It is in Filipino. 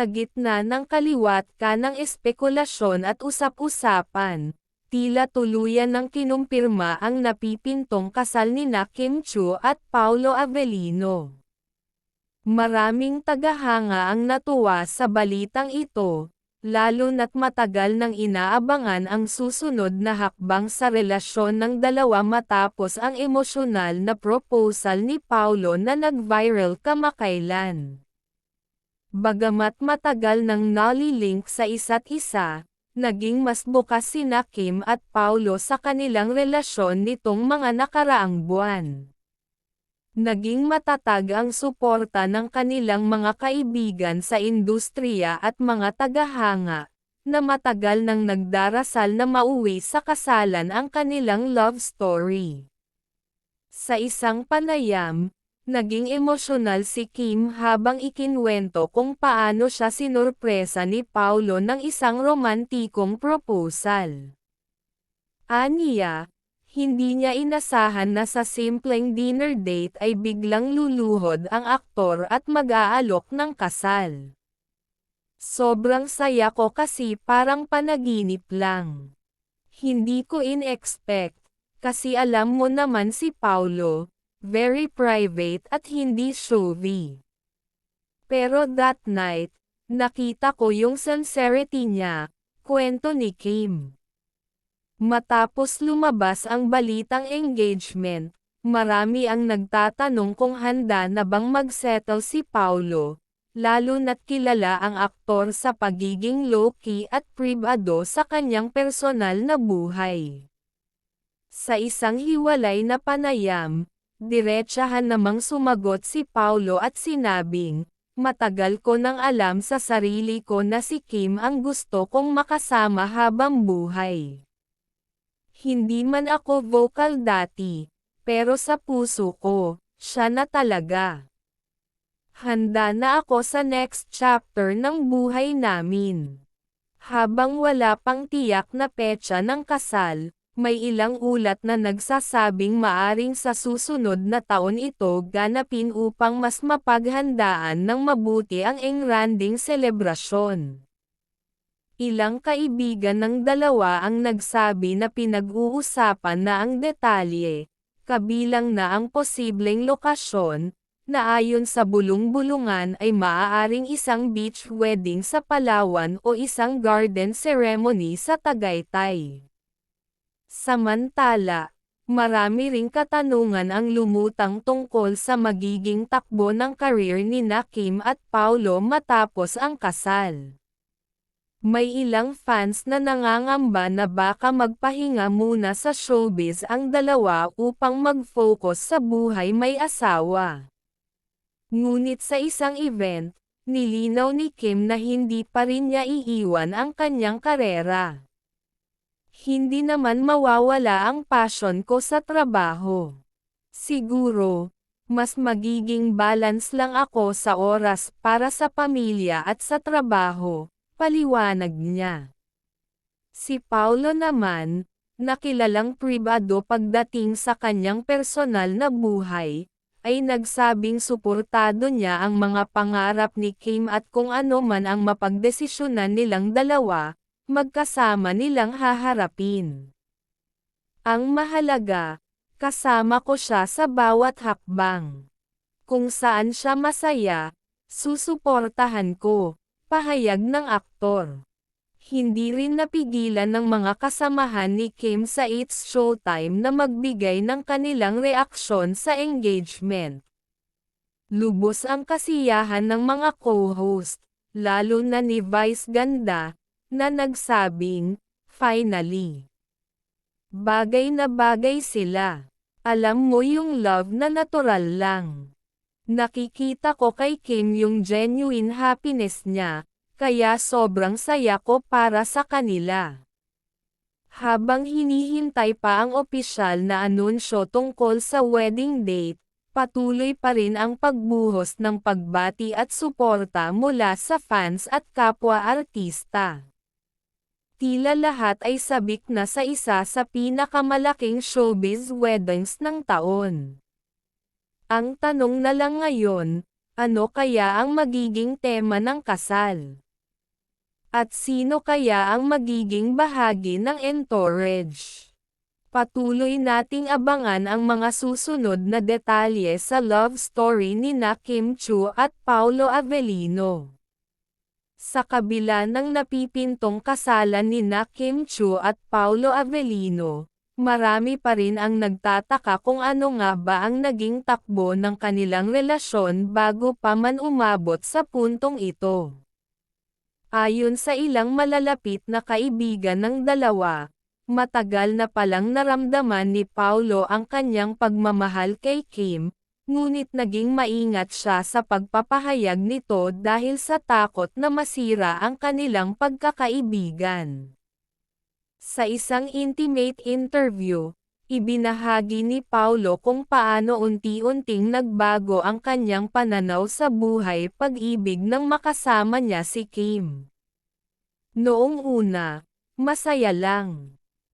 Sa gitna ng kaliwat ka ng espekulasyon at usap-usapan, tila tuluyan ng kinumpirma ang napipintong kasal nina Kim Chiu at Paolo Avellino. Maraming tagahanga ang natuwa sa balitang ito, lalo na't matagal nang inaabangan ang susunod na hakbang sa relasyon ng dalawa matapos ang emosyonal na proposal ni Paolo na nag-viral kamakailan. Bagamat matagal nang nalilink sa isa't isa, naging mas bukas sina Kim at Paolo sa kanilang relasyon nitong mga nakaraang buwan. Naging matatag ang suporta ng kanilang mga kaibigan sa industriya at mga tagahanga, na matagal nang nagdarasal na mauwi sa kasalan ang kanilang love story. Sa isang panayam, naging emosyonal si Kim habang ikinwento kung paano siya sinurpresa ni Paolo ng isang romantikong proposal. Aniya, hindi niya inasahan na sa simpleng dinner date ay biglang luluhod ang aktor at mag-aalok ng kasal. Sobrang saya ko kasi parang panaginip lang. Hindi ko in-expect, kasi alam mo naman si Paolo, very private at hindi showy. Pero that night, nakita ko yung sincerity niya, kwento ni Kim. Matapos lumabas ang balitang engagement, marami ang nagtatanong kung handa na bang mag-settle si Paolo, lalo na't kilala ang aktor sa pagiging low-key at pribado sa kanyang personal na buhay. Sa isang hiwalay na panayam, diretsahan namang sumagot si Paolo at sinabing, "Matagal ko nang alam sa sarili ko na si Kim ang gusto kong makasama habang buhay. Hindi man ako vocal dati, pero sa puso ko, siya na talaga. Handa na ako sa next chapter ng buhay namin." Habang wala pang tiyak na petsa ng kasal, may ilang ulat na nagsasabing maaring sa susunod na taon ito ganapin upang mas mapaghandaan ng mabuti ang engranding selebrasyon. Ilang kaibigan ng dalawa ang nagsabi na pinag-uusapan na ang detalye, kabilang na ang posibleng lokasyon, na ayon sa bulong-bulungan ay maaaring isang beach wedding sa Palawan o isang garden ceremony sa Tagaytay. Samantala, marami ring katanungan ang lumutang tungkol sa magiging takbo ng career nina Kim at Paolo matapos ang kasal. May ilang fans na nangangamba na baka magpahinga muna sa showbiz ang dalawa upang mag-focus sa buhay may asawa. Ngunit sa isang event, nilinaw ni Kim na hindi pa rin niya iiwan ang kanyang karera. "Hindi naman mawawala ang passion ko sa trabaho. Siguro, mas magiging balance lang ako sa oras para sa pamilya at sa trabaho," paliwanag niya. Si Paolo naman, na kilalang pribado pagdating sa kanyang personal na buhay, ay nagsabing suportado niya ang mga pangarap ni Kim at kung ano man ang mapagdesisyonan nilang dalawa, magkasama nilang haharapin. "Ang mahalaga, kasama ko siya sa bawat hakbang. Kung saan siya masaya, susuportahan ko," pahayag ng aktor. Hindi rin napigilan ng mga kasamahan ni Kim sa It's Showtime na magbigay ng kanilang reaksyon sa engagement. Lubos ang kasiyahan ng mga co-host, lalo na ni Vice Ganda, na nagsabing, "Finally. Bagay na bagay sila. Alam mo yung love na natural lang. Nakikita ko kay Kim yung genuine happiness niya, kaya sobrang saya ko para sa kanila." Habang hinihintay pa ang opisyal na anunsyo tungkol sa wedding date, patuloy pa rin ang pagbuhos ng pagbati at suporta mula sa fans at kapwa-artista. Tila lahat ay sabik na sa isa sa pinakamalaking showbiz weddings ng taon. Ang tanong na lang ngayon, Ano kaya ang magiging tema ng kasal? At sino kaya ang magiging bahagi ng entourage? Patuloy nating abangan ang mga susunod na detalye sa love story nina Kim Chiu at Paolo Avellino. Sa kabila ng napipintong kasalan nina Kim Chiu at Paolo Avellino, marami pa rin ang nagtataka kung ano nga ba ang naging takbo ng kanilang relasyon bago pa man umabot sa puntong ito. Ayon sa ilang malalapit na kaibigan ng dalawa, matagal na palang naramdaman ni Paolo ang kanyang pagmamahal kay Kim, ngunit naging maingat siya sa pagpapahayag nito dahil sa takot na masira ang kanilang pagkakaibigan. Sa isang intimate interview, ibinahagi ni Paolo kung paano unti-unting nagbago ang kanyang pananaw sa buhay pag-ibig nang makasama niya si Kim. Noong una, masaya lang.